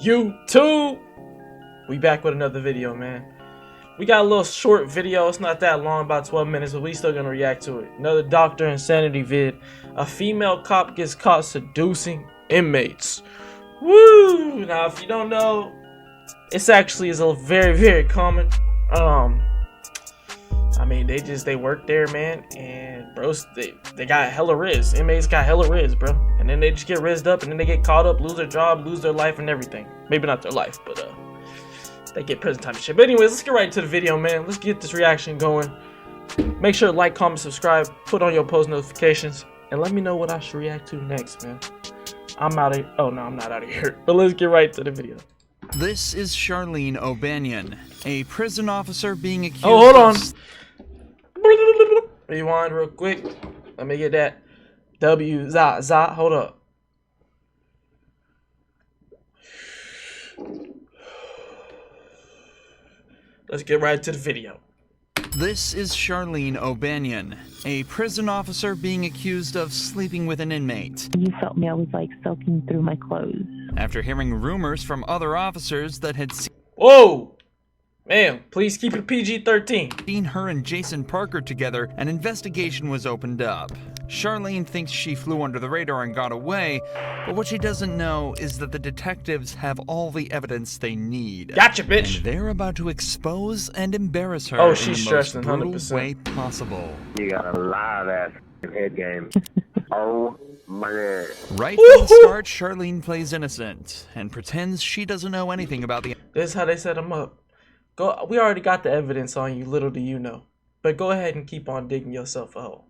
YouTube? We back with another video, man. We got a little short video. It's not that long, about 12 minutes, but we still gonna react to it. Another Dr. Insanity vid. A female cop gets caught seducing inmates. Woo! Now, if you don't know, it's actually is a very, very common. I mean, they work there, man, and bros, they got hella riz. Inmates got hella riz, bro, and then they just get rizzed up, and then they get caught up, lose their job, lose their life, and everything. Maybe not their life, but they get prison time and shit. But anyways, let's get right into the video, man. Let's get this reaction going. Make sure to like, comment, subscribe, put on your post notifications, and let me know what I should react to next, man. I'm out of. Oh no, I'm not out of here. But let's get right to the video. This is Charlene O'Banion, a prison officer being accused. Oh, hold on. Rewind real quick. Let me get that za. Hold up. Let's get right to the video. This is Charlene O'Banion, a prison officer being accused of sleeping with an inmate. You felt me, I was like soaking through my clothes. After hearing rumors from other officers that had Whoa! Ma'am, please keep it PG-13. seen her and Jason Parker together, an investigation was opened up. Charlene thinks she flew under the radar and got away, but what she doesn't know is that the detectives have all the evidence they need. Gotcha, bitch! And they're about to expose and embarrass her Oh, in she's the most stressing, brutal 100%. way possible. You got a lot of that head game. Oh my god. Right from the start, Charlene plays innocent and pretends she doesn't know anything about the This is how they set him up. Go. We already got the evidence on you, little do you know. But go ahead and keep on digging yourself a hole.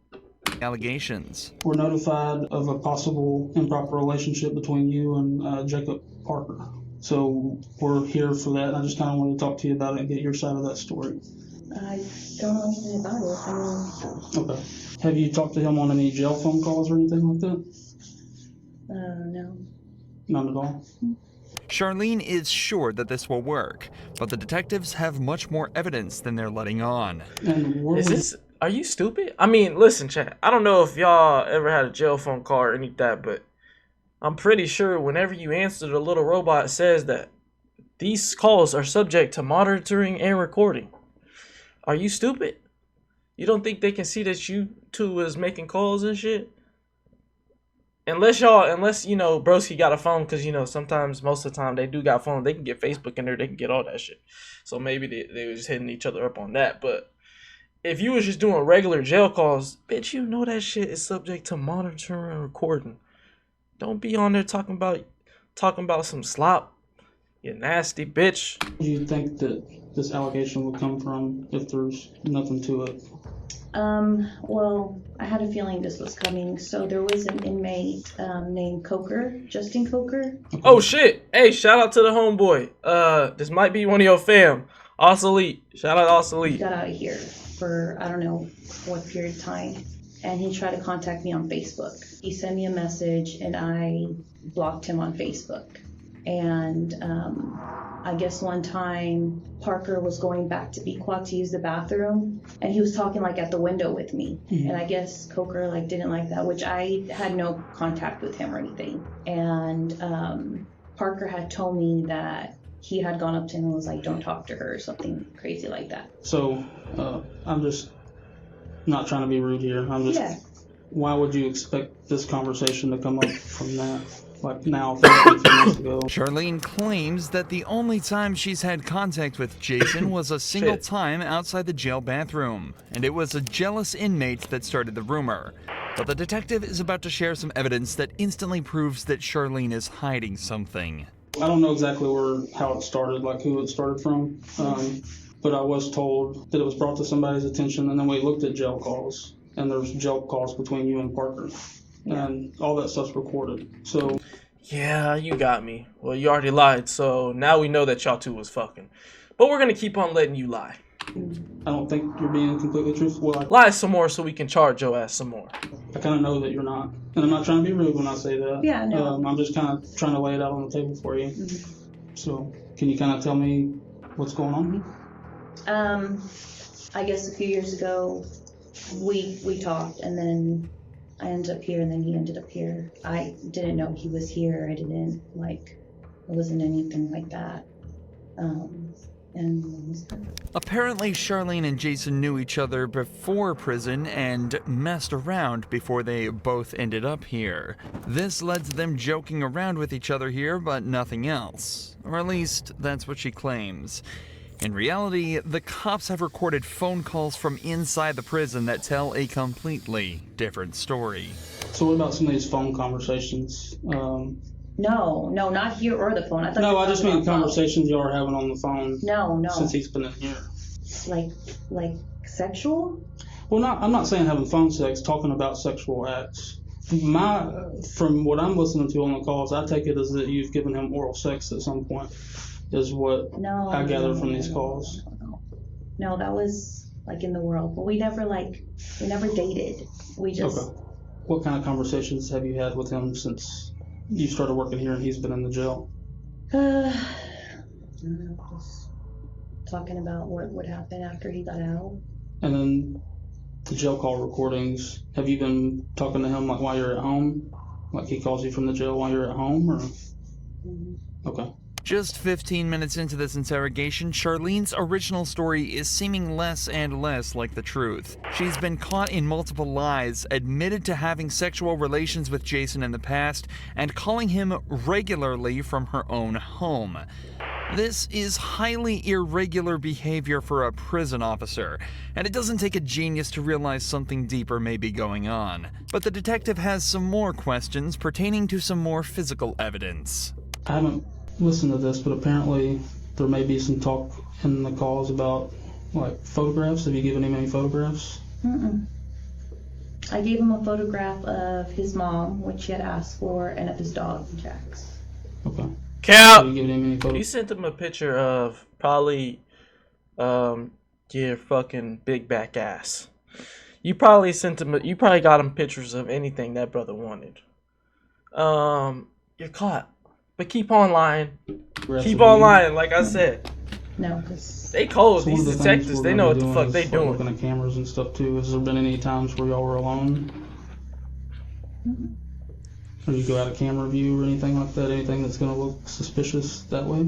allegations. We're notified of a possible improper relationship between you and Jacob Parker. So we're here for that, and I just kind of want to talk to you about it and get your side of that story. I don't know anything about it. I mean, Okay. Have you talked to him on any jail phone calls or anything like that? no. None at all? Charlene is sure that this will work, but the detectives have much more evidence than they're letting on. And where Is was- this? Are you stupid? I mean, listen, chat. I don't know if y'all ever had a jail phone call or any of that, but I'm pretty sure whenever you answer, the little robot says that these calls are subject to monitoring and recording. Are you stupid? You don't think they can see that you two is making calls and shit? Unless you know, broski got a phone, because you know sometimes, most of the time they do got phones. They can get Facebook in there, they can get all that shit. So maybe they were just hitting each other up on that. But if you was just doing regular jail calls, bitch, you know that shit is subject to monitoring and recording. Don't be on there talking about some slop, you nasty bitch. do you think that this allegation would come from if there's nothing to it? Well, I had a feeling this was coming. So there was an inmate named Coker, Justin Coker. Oh shit! Hey, shout out to the homeboy. This might be one of your fam. Osselete. Shout out He Osselete. got out of here for I don't know what period of time, and he tried to contact me on Facebook. He sent me a message, and I blocked him on Facebook. And I guess one time Parker was going back to Bequat to use the bathroom, and he was talking like at the window with me. And I guess Coker like didn't like that, which I had no contact with him or anything. And Parker had told me that he had gone up to him and was like, "Don't talk to her," or something crazy like that. So I'm just not trying to be rude here. I'm just. Yeah. Why would you expect this conversation to come up from that? Like now, 15 minutes ago. Charlene claims that the only time she's had contact with Jason was a single Shit. time outside the jail bathroom, and it was a jealous inmate that started the rumor. But the detective is about to share some evidence that instantly proves that Charlene is hiding something. I don't know exactly how it started, like who it started from, but I was told that it was brought to somebody's attention, and then we looked at jail calls, and there's jail calls between you and Parker, and all that stuff's recorded. So Yeah, you got me. Well, you already lied, so now we know that y'all two was fucking. But we're gonna keep on letting you lie. I don't think you're being completely truthful. Lie some more so we can charge your ass some more. I kind of know that you're not, and I'm not trying to be rude when I say that. Yeah, no. I'm just kind of trying to lay it out on the table for you. So can you kind of tell me what's going on? I guess a few years ago we talked, and then I ended up here, and then he ended up here. I didn't know he was here. I didn't It wasn't anything like that. And Apparently, Charlene and Jason knew each other before prison and messed around before they both ended up here. This led to them joking around with each other here, but nothing else. Or at least, that's what she claims. In reality, the cops have recorded phone calls from inside the prison that tell a completely different story. So what about some of these phone conversations? No, not here or the phone. I thought No, you were I just talking mean about phone. conversations y'all are having on the phone. No. Since he's been in here. Like sexual? Well, I'm not saying having phone sex, talking about sexual acts. From what I'm listening to on the calls, I take it as that you've given him oral sex at some point, is what I gather from these calls. No, that was like in the world, but we never dated. We just. Okay. What kind of conversations have you had with him since you started working here and he's been in the jail? I don't know, just talking about what would happen after he got out. And then the jail call recordings, have you been talking to him like while you're at home? Like he calls you from the jail while you're at home, or? Mm-hmm. Okay. Just 15 minutes into this interrogation, Charlene's original story is seeming less and less like the truth. She's been caught in multiple lies, admitted to having sexual relations with Jason in the past, and calling him regularly from her own home. This is highly irregular behavior for a prison officer, and it doesn't take a genius to realize something deeper may be going on. But the detective has some more questions pertaining to some more physical evidence. I haven't listened to this, but apparently there may be some talk in the calls about like photographs. Have you given him any photographs? Mm-mm. I gave him a photograph of his mom, which he had asked for, and of his dog, Jax. Okay. Cap! Have you given him any You photos? sent him a picture of probably your fucking big back ass. You probably got him pictures of anything that brother wanted. You're caught. But keep on lying. Keep on lying, like I said. No, because They cold. So one These of the detectives, things we're they gonna know what be the doing fuck is, they like, doing. looking at cameras and stuff too. Has there been any times where y'all were alone? Or you go out of camera view or anything like that? Anything that's gonna look suspicious that way?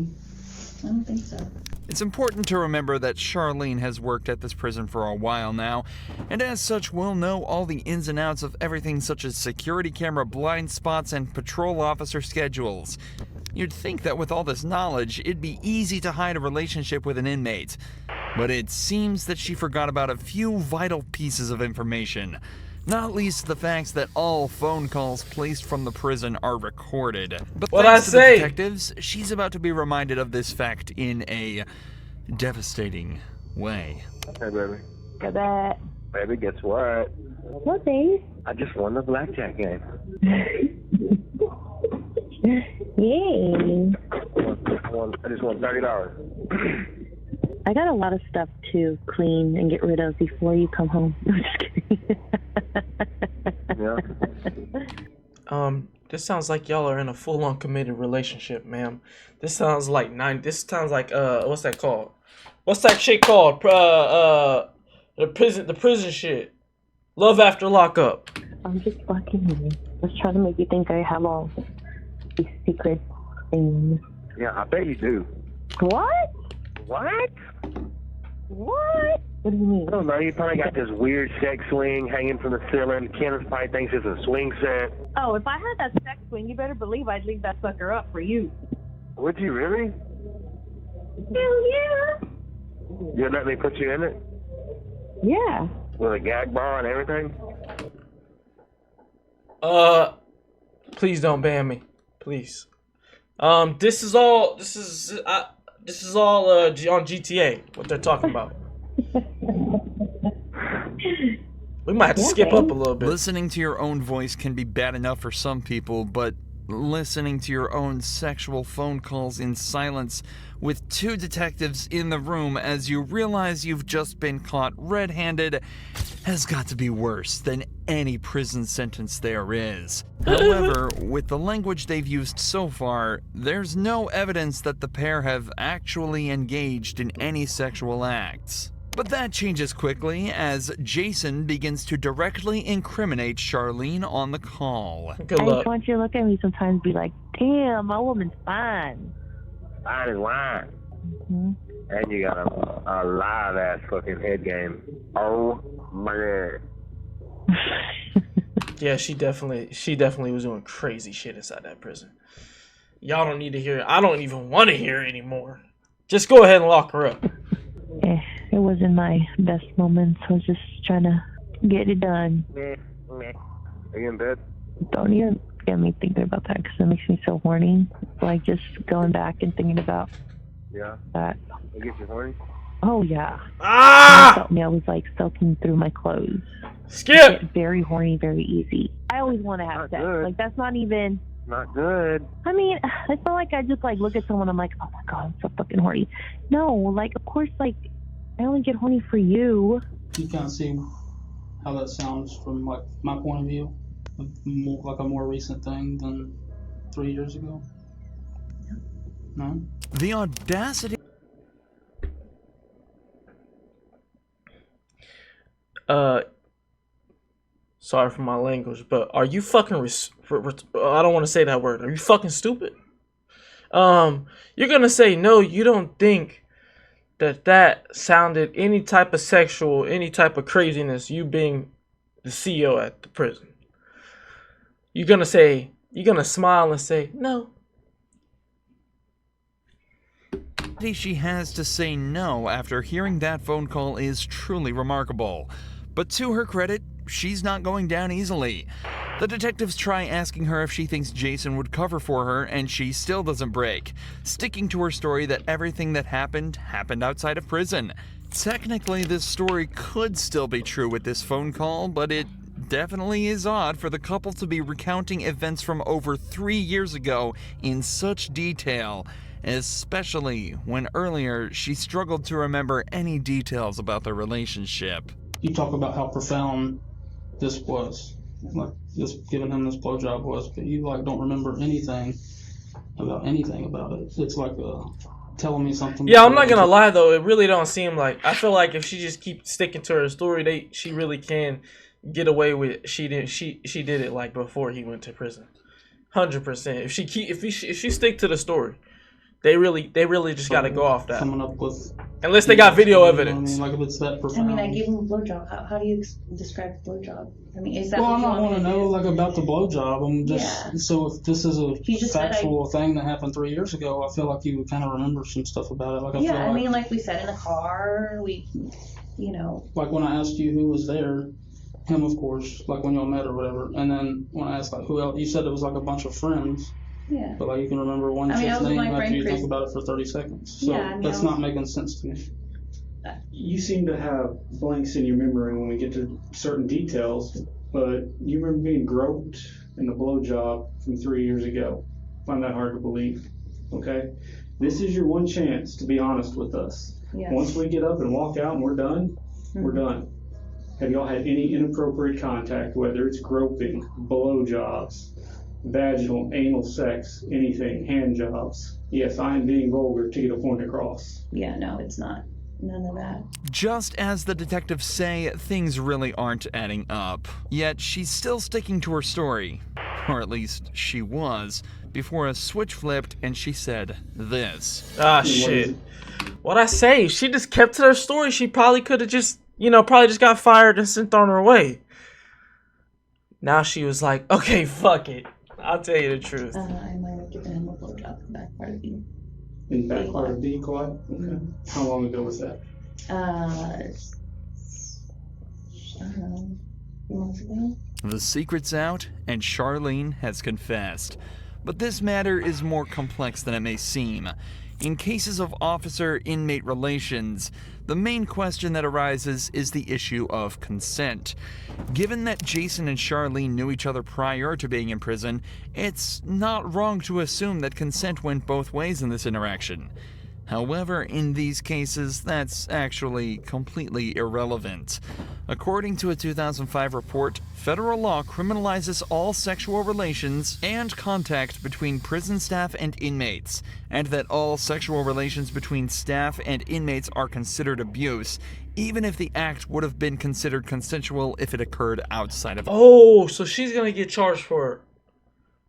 I don't think so. It's important to remember that Charlene has worked at this prison for a while now, and as such will know all the ins and outs of everything such as security camera blind spots and patrol officer schedules. You'd think that with all this knowledge, it'd be easy to hide a relationship with an inmate, but it seems that she forgot about a few vital pieces of information. Not least the facts that all phone calls placed from the prison are recorded. But What'd thanks I to the say? detectives, she's about to be reminded of this fact in a devastating way. Hey, baby. Got that. Baby, guess what? What, babe? I just won the blackjack game. Yay. I just won $30. I got a lot of stuff to clean and get rid of before you come home. I'm just kidding. Yeah. This sounds like y'all are in a full-on committed relationship, ma'am. This sounds like what's that called? What's that shit called? The prison shit. Love after lockup. I'm just fucking you. I was trying to make you think I have all these secret things. Yeah, I bet you do. What? What? What? What do you mean? I don't know. You probably got this weird sex swing hanging from the ceiling. Kenneth probably thinks it's a swing set. Oh, if I had that sex swing, you better believe I'd leave that sucker up for you. Would you really? Hell yeah. You'd let me put you in it? Yeah. With a gag ball and everything? Please don't ban me, please. This is all on GTA. What they're talking about. We might have to skip up a little bit. Listening to your own voice can be bad enough for some people, but listening to your own sexual phone calls in silence with two detectives in the room as you realize you've just been caught red-handed has got to be worse than any prison sentence there is. However, with the language they've used so far, there's no evidence that the pair have actually engaged in any sexual acts. But that changes quickly as Jason begins to directly incriminate Charlene on the call. Good I luck. just want you to look at me sometimes and be like, damn, my woman's fine. Fine as wine. Hmm. And you got a live ass fucking head game. Oh my god. Yeah, she definitely was doing crazy shit inside that prison. Y'all don't need to hear it. I don't even want to hear it anymore. Just go ahead and lock her up. It wasn't my best moments. I was just trying to get it done. Meh, meh. Are you in bed? Don't even get me thinking about that because it makes me so horny. Like just going back and thinking about Yeah. that. It gets you horny? Oh yeah. Ah! Felt me. I was like soaking through my clothes. Skip! Get very horny, very easy. I always want to have Not sex. good. Like that's not even. Not good. I mean, I feel like I just like look at someone. I'm like, oh my god, I'm so fucking horny. No, like of course, like I only get horny for you. You kind of see how that sounds from like my point of view, like a more recent thing than 3 years ago. No. The audacity. Sorry for my language, but are you fucking I don't want to say that word. Are you fucking stupid? You're gonna say no, you don't think that sounded any type of sexual, any type of craziness, you being the CEO at the prison. You're gonna smile and say, no. She has to say no after hearing that phone call is truly remarkable. But to her credit, she's not going down easily. The detectives try asking her if she thinks Jason would cover for her, and she still doesn't break, sticking to her story that everything that happened outside of prison. Technically, this story could still be true with this phone call, but it definitely is odd for the couple to be recounting events from over 3 years ago in such detail, especially when earlier she struggled to remember any details about their relationship. You talk about how profound this was, like just giving him this blowjob was, but you like don't remember anything about it. It's like telling me something. Yeah, I'm not gonna lie though, it really don't seem like. I feel like if she just keeps sticking to her story, she really can get away with. She did it like before he went to prison, 100%. If she stick to the story, they really just gotta go off that. Coming up with, unless they got video you know evidence. what I mean, like if it's that I profound. mean, I gave him a blowjob. How do you describe a blowjob? I mean, is that Well, what I'm you not want want to me to know do? like about the blowjob. I'm just Yeah. so if this is a You just said factual thing that happened 3 years ago, I feel like you would kind of remember some stuff about it. Like I Yeah, feel I like, mean, like we said in the car, like when I asked you who was there, him of course, like when y'all met or whatever, and then when I asked like who else, you said it was like a bunch of friends, yeah. but like you can remember one I mean, I chick's was with name my after friend you Chris. think about it for 30 seconds. So Yeah, I mean, that's I was- not making sense to me. You seem to have blanks in your memory when we get to certain details, but you remember being groped in the blowjob from 3 years ago. I find that hard to believe. Okay? This is your one chance to be honest with us. Yeah. Once we get up and walk out and we're done, we're done. Have y'all had any inappropriate contact, whether it's groping, blowjobs, vaginal, anal sex, anything, hand jobs? Yes, I am being vulgar to get a point across. Yeah, no, it's not. None of that. Just as the detectives say, things really aren't adding up. Yet she's still sticking to her story. Or at least she was, before a switch flipped and she said this. Ah, shit. What'd I say? She just kept to her story. She probably could have just, probably just got fired and sent on her way. Now she was like, okay, fuck it. I'll tell you the truth. I might have given him a blowjob in the back part of the In the back part of the quad? Okay. How long ago was that? I don't know, a few months ago. The secret's out, and Charlene has confessed. But this matter is more complex than it may seem. In cases of officer-inmate relations, the main question that arises is the issue of consent. Given that Jason and Charlene knew each other prior to being in prison, it's not wrong to assume that consent went both ways in this interaction. However, in these cases, that's actually completely irrelevant. According to a 2005 report, federal law criminalizes all sexual relations and contact between prison staff and inmates, and that all sexual relations between staff and inmates are considered abuse, even if the act would have been considered consensual if it occurred outside of Oh, so she's gonna get charged for.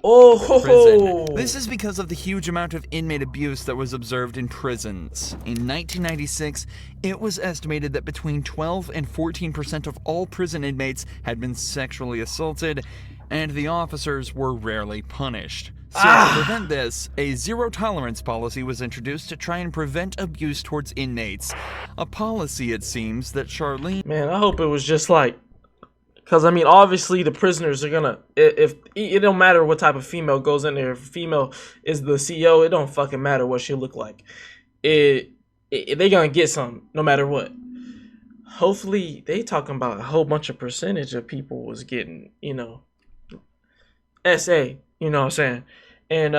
prison. This is because of the huge amount of inmate abuse that was observed in prisons. In 1996, it was estimated that between 12 and 14% of all prison inmates had been sexually assaulted, and the officers were rarely punished. So to prevent this, a zero-tolerance policy was introduced to try and prevent abuse towards inmates. A policy, it seems, that Charlene... Man, I hope it was just like, because I mean, obviously the prisoners are gonna, if it don't matter what type of female goes in there. If a female is the CEO, it don't fucking matter what she look like. They gonna get some no matter what. Hopefully they talking about a whole bunch of percentage of people was getting, you know, SA, you know what I'm saying, and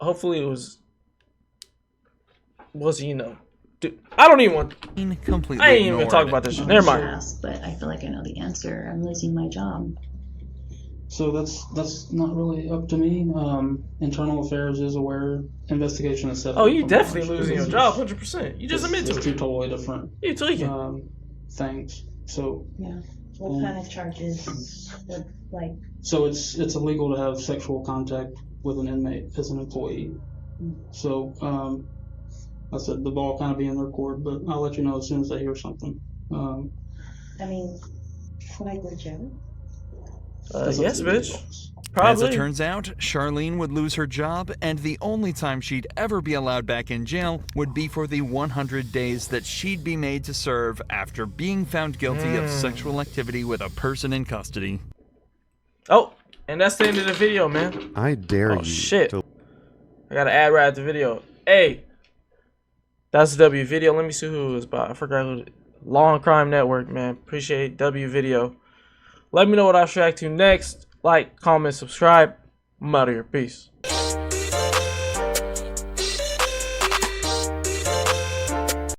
hopefully it was you know. Dude, I don't even want. completely I ain't even gonna talk about this shit. Never mind. But I feel like I know the answer. I'm losing my job. So that's not really up to me. Internal Affairs is aware. Investigation is set. Oh, you definitely losing your job, 100%. You just admit to It's it. two totally different You tweaking. things. So Yeah. What kind of charges? Like, so it's illegal to have sexual contact with an inmate as an employee. So I said the ball kind of be in their court, but I'll let you know as soon as I hear something. I mean, would I go to jail? Yes, bitch. As Probably. it turns out, Charlene would lose her job, and the only time she'd ever be allowed back in jail would be for the 100 days that she'd be made to serve after being found guilty of sexual activity with a person in custody. Oh, and that's the end of the video, man. I dare Oh you. shit! I got to add right at the video. Hey, that's W Video. Let me see who it was by. I forgot who. Law and Crime Network, man. Appreciate W Video. Let me know what I should react to next. Like, comment, subscribe. I'm out of here. Peace.